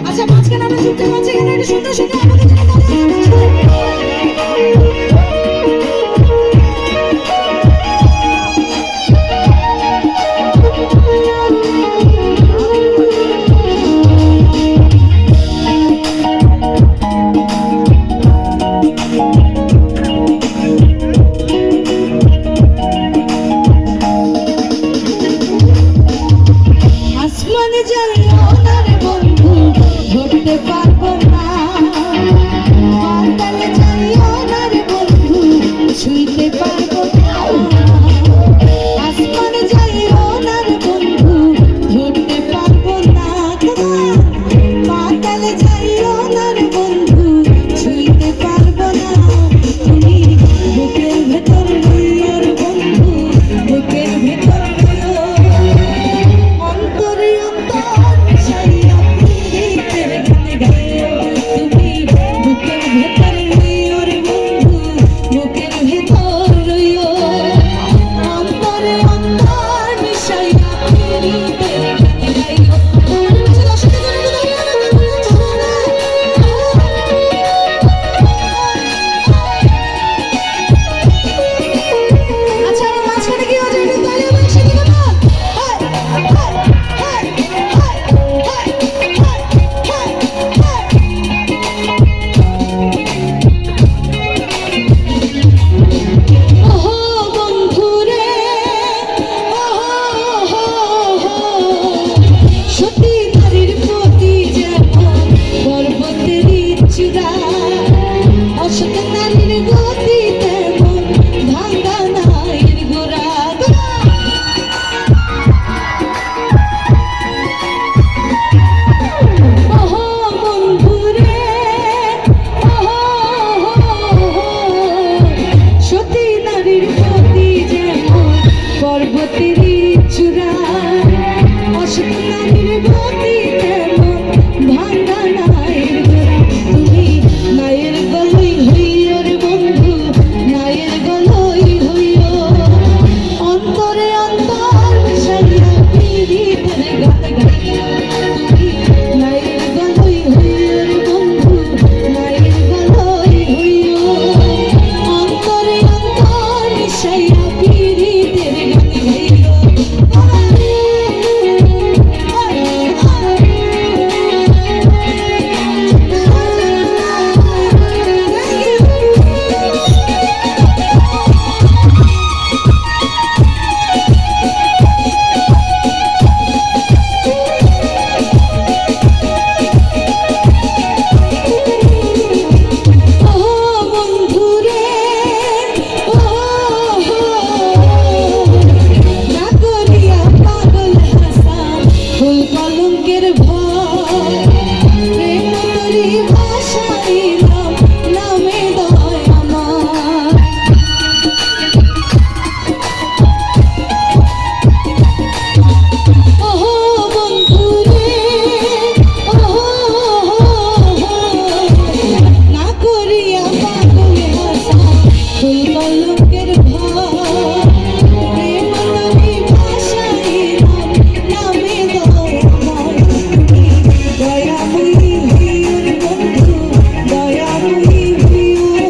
আচ্ছা মাঝখানে আমরা শুনতে পাচ্ছি এখানে একটা সুন্দর সুন্দর আমাদের জন্য আসমানে যাইও না রে বন্ধু ধরতে পারবো না, পাতালে যাইও না রে বন্ধু ছুঁইতে পারবো না, আসমানে যাইও না রে বন্ধু ধরতে পারবো না, পাতালে যাইও না রে বন্ধু ছুঁইতে পারবো না, তুমি বুকের ভেতর লইও রে বন্ধু বুকের ভেতর লইও, অন্তরে অন্তর মিশাইয়া প্রীতের গান গাইও, তুমি বুকের ভেতর লইও রে বন্ধু বুকের ভেতর লইও, অন্তরে অন্তর মিশাইয়া প্রীতের গান গাইও। আচ্ছা আমার মাঝখানে কি হচ্ছে একটু তালি হবে একসাথে বলো। ওহো বন্ধুরে ওহো সতী নারীর প্রতি যেমন পর্বতেরই চূড়া, অসৎ নারীর গতি তেমন ভাঙা নাইর গোড়া, ওহো বন্ধুরে ওহো সতী নারীর প্রতি যেমন পর্বতেরই চূড়া, অসৎ নারীর গতি তেমন ভাঙা নাইর গোড়া, তুমি নাইর গলই হইও রে বন্ধু নাইর গলই হইও, অন্তরে অন্তর মিশাইয়া প্রীতের গান গাইও, তুমি নাইর গলই হইও রে বন্ধু নাইর গলই হইও, অন্তরে অন্তর মিশাইয়া প্রীতের গান গাইও। ওহো বন্ধুরে ওহো না করিয়া পাগল হাসান ফুল কলঙ্কের ভয়, প্রেম তরি ভাষাইলাম নামে দয় আমার, ওহো বন্ধুরে ওহো না করিয়া পাগল হাসান ফুল কলঙ্কের ভয়, প্রেম তরি ভাষাইলাম নামে দয় আমার, তুমি দয়াময়ী হইও রে বন্ধু দয়াময়ী হইও,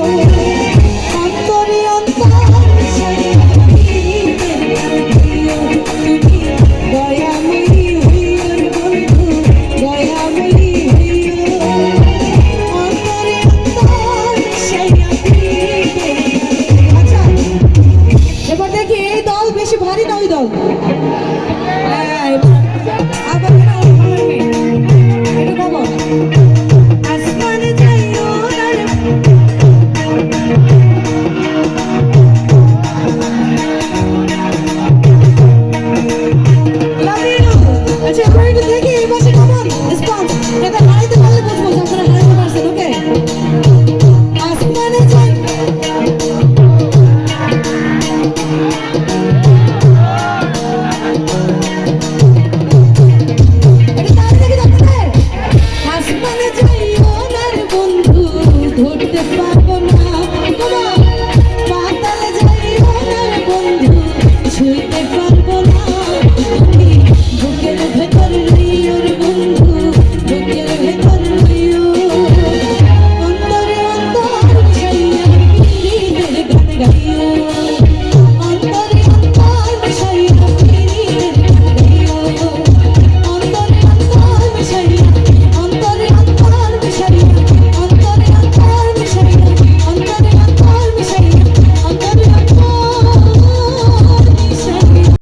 অন্তরে অন্তর মিশাইয়া প্রীতের গান গাইও, তুমি দয়াময়ী হইও রে বন্ধু দয়াময়ী হইও, অন্তরে অন্তর মিশাইয়া প্রীতের গান গাইও। আচ্ছা এবার দেখি এই দল বেশি ভারী না ওই দল,